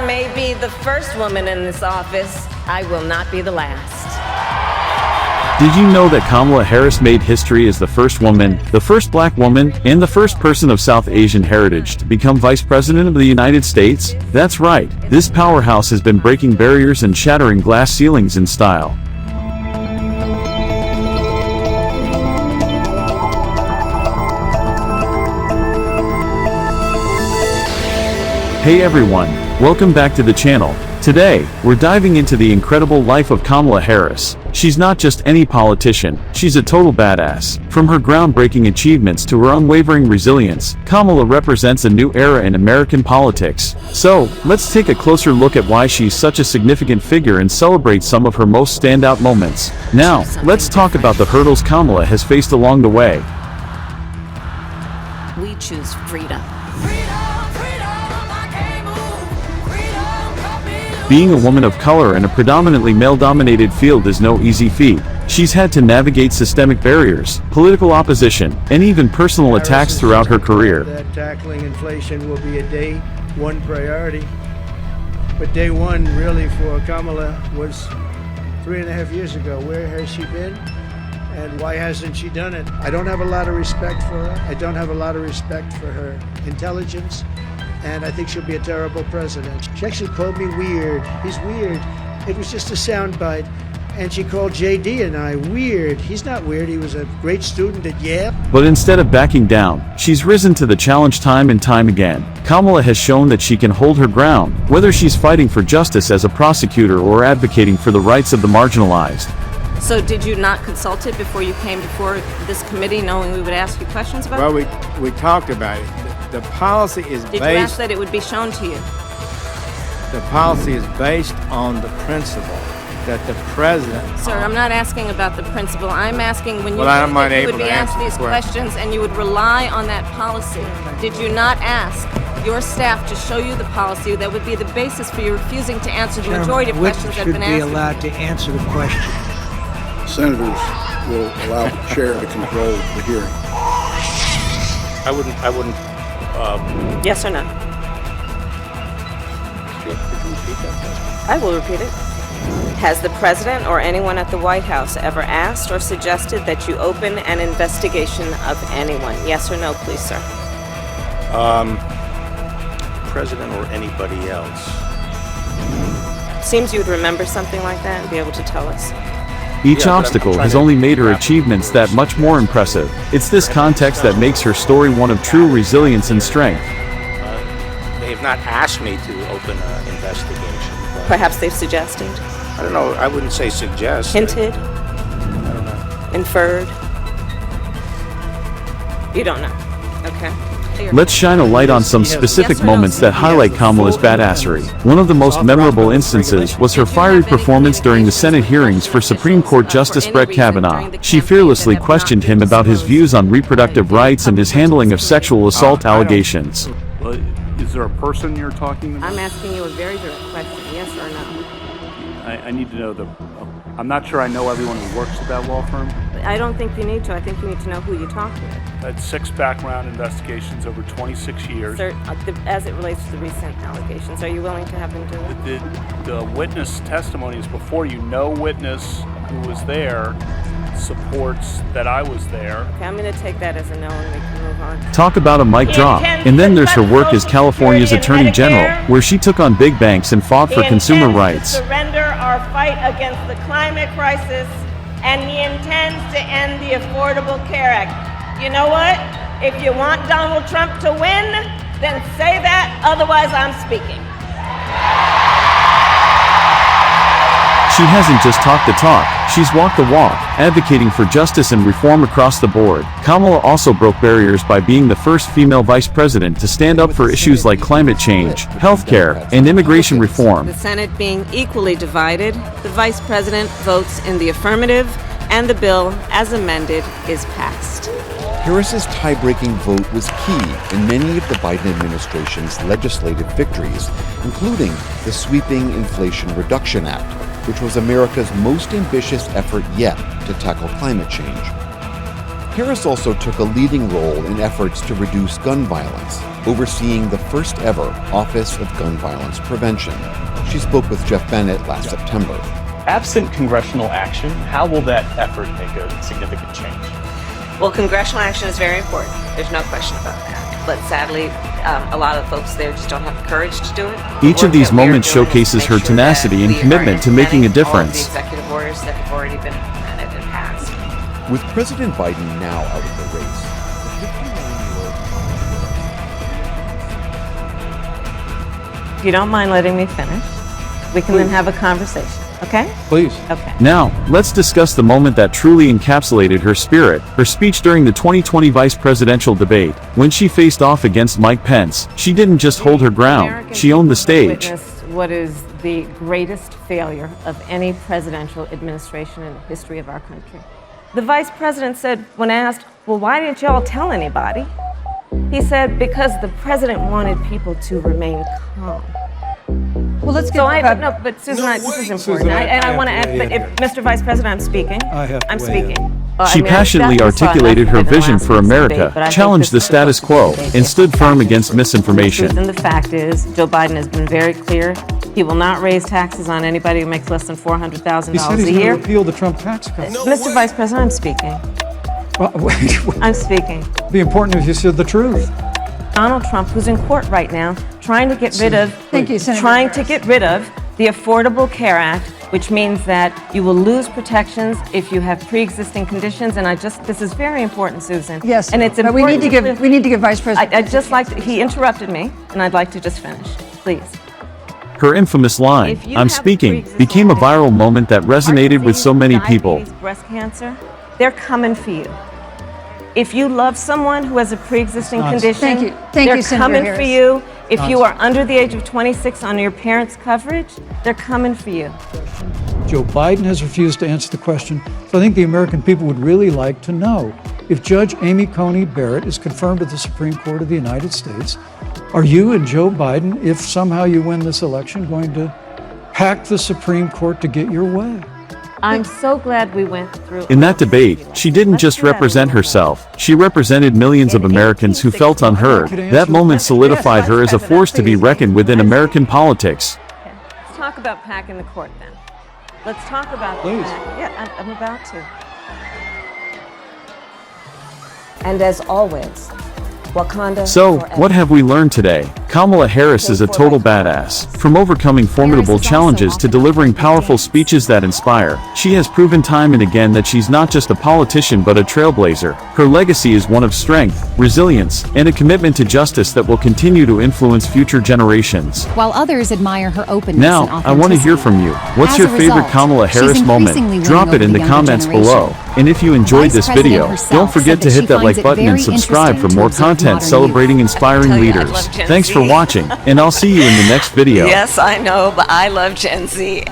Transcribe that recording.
I may be the first woman in this office, I will not be the last. Did you know that Kamala Harris made history as the first woman, the first black woman, and the first person of South Asian heritage to become Vice President of the United States? That's right, this powerhouse has been breaking barriers and shattering glass ceilings in style. Hey everyone, welcome back to the channel. Today, we're diving into the incredible life of Kamala Harris. She's not just any politician, she's a total badass. From her groundbreaking achievements to her unwavering resilience, Kamala represents a new era in American politics. So, let's take a closer look at why she's such a significant figure and celebrate some of her most standout moments. Now, let's talk about the hurdles Kamala has faced along the way. We choose freedom. Being a woman of color in a predominantly male-dominated field is no easy feat. She's had to navigate systemic barriers, political opposition, and even personal attacks throughout her career. That tackling inflation will be a day one priority. But day one really for Kamala was 3.5 years ago. Where has she been? And why hasn't she done it? I don't have a lot of respect for her. I don't have a lot of respect for her intelligence. And I think she'll be a terrible president. She actually called me weird. He's weird. It was just a soundbite. And she called JD and I weird. He's not weird. He was a great student at Yale. But instead of backing down, she's risen to the challenge time and time again. Kamala has shown that she can hold her ground, whether she's fighting for justice as a prosecutor or advocating for the rights of the marginalized. So did you not consult it before you came before this committee, knowing we would ask you questions about it? Well, we talked about it. The policy is Did you ask that it would be shown to you? The policy is based on the principle that the president. Sir, I'm not asking about the principle. I'm asking when you I'm not you able would be to asked answer these the question. questions and you would rely on that policy. Did you not ask your staff to show you the policy that would be the basis for you refusing to answer the majority of questions that have been asked? Should be allowed to answer the question. Senators will allow the chair to control the hearing. I wouldn't. Yes or no? I will repeat it. Has the president or anyone at the White House ever asked or suggested that you open an investigation of anyone? Yes or no, please, sir? President or anybody else. Seems you would remember something like that and be able to tell us. Each Yeah, but obstacle I'm has trying to only made her grab achievements the that much more impressive. It's this context that makes her story one of true resilience and strength. They have not asked me to open an investigation. But Perhaps they've suggested, I don't know. I wouldn't say suggest. hinted, I don't know. inferred. You don't know. Okay. Let's shine a light on some specific Yes or no, moments sir? that highlight Kamala's badassery. One of the most memorable instances was her fiery performance during the Senate hearings for Supreme Court Justice Brett Kavanaugh. She fearlessly questioned him about his views on reproductive rights and his handling of sexual assault allegations. Is there a person you're talking about? I'm asking you a very direct question, yes or no? I need to know I'm not sure I know everyone who works at that law firm. I don't think you need to. I think you need to know who you talk with. I had 6 background investigations over 26 years. Sir, as it relates to the recent allegations, are you willing to have them do it? The witness testimony is before you. No witness who was there supports that I was there. Okay, I'm going to take that as a no and we can move on. Talk about a mic drop. And then there's her work as California's Attorney General, where she took on big banks and fought for consumer rights. Surrender our fight against the climate crisis, and he intends to end the Affordable Care Act. You know what? If you want Donald Trump to win, then say that, otherwise I'm speaking. She hasn't just talked the talk, she's walked the walk, advocating for justice and reform across the board. Kamala also broke barriers by being the first female vice president to stand up for issues like climate change, healthcare, and immigration reform. The Senate being equally divided, the vice president votes in the affirmative, and the bill, as amended, is passed. Harris's tie-breaking vote was key in many of the Biden administration's legislative victories, including the sweeping Inflation Reduction Act, which was America's most ambitious effort yet to tackle climate change. Harris also took a leading role in efforts to reduce gun violence, overseeing the first ever Office of Gun Violence Prevention. She spoke with Jeff Bennett last September. Absent congressional action, how will that effort make a significant change? Well, congressional action is very important. There's no question about that. But sadly, a lot of folks there just don't have the courage to do it. Each of these moments showcases her tenacity and commitment to making a difference. All of the executive orders that have already been implemented and passed. With President Biden now out of the race, the 59-year-old... If you don't mind letting me finish, we can then have a conversation, okay? Please. Okay. Now, let's discuss the moment that truly encapsulated her spirit, her speech during the 2020 vice presidential debate. When she faced off against Mike Pence, she didn't just hold her ground, she owned the stage. Witnessed what is the greatest failure of any presidential administration in the history of our country. The vice president said, when asked, well, why didn't y'all tell anybody? He said, because the president wanted people to remain calm. Well, let's get no, but Susan, this is important. I want to add, but if, Mr. Vice President, I'm speaking. I'm speaking. She passionately articulated her vision for America, challenged the status quo, and stood firm against misinformation. And the fact is, Joe Biden has been very clear. He will not raise taxes on anybody who makes less than $400,000 a year. He said he's going to repeal the Trump tax cut. Mr. Vice President, I'm speaking. Well, wait. I'm speaking. It'd be important if you said the truth. Donald Trump, who's in court right now, trying to get rid of the Affordable Care Act, which means that you will lose protections if you have pre-existing conditions. And this is very important, Susan. Yes, and it's but important. we need to give Vice President. I'd just like to, he interrupted me, and I'd like to just finish, please. Her infamous line, "I'm speaking," became a viral moment that resonated with so many people. Breast cancer, they're coming for you. If you love someone who has a pre-existing condition, they're coming for you. If you are under the age of 26 on your parents' coverage, they're coming for you. Joe Biden has refused to answer the question, so I think the American people would really like to know. If Judge Amy Coney Barrett is confirmed to the Supreme Court of the United States, are you and Joe Biden, if somehow you win this election, going to pack the Supreme Court to get your way? I'm so glad we went through. In that debate, she didn't just represent herself, she represented millions of Americans who felt unheard. That moment solidified her as a force to be reckoned with in American politics. Okay. Let's talk about packing the court then. Let's talk about that. Yeah, I'm about to. And as always, Wakanda. So, what have we learned today? Kamala Harris is a total badass. From overcoming formidable challenges to delivering powerful speeches that inspire, she has proven time and again that she's not just a politician but a trailblazer. Her legacy is one of strength, resilience, and a commitment to justice that will continue to influence future generations. While others admire her openness now, and authenticity. I want to hear from you. What's your favorite Kamala Harris moment? Drop it in the comments below. And if you enjoyed this video, don't forget to hit that like button and subscribe for more content celebrating inspiring leaders. Thanks for watching, and I'll see you in the next video. Yes, I know, but I love Gen Z.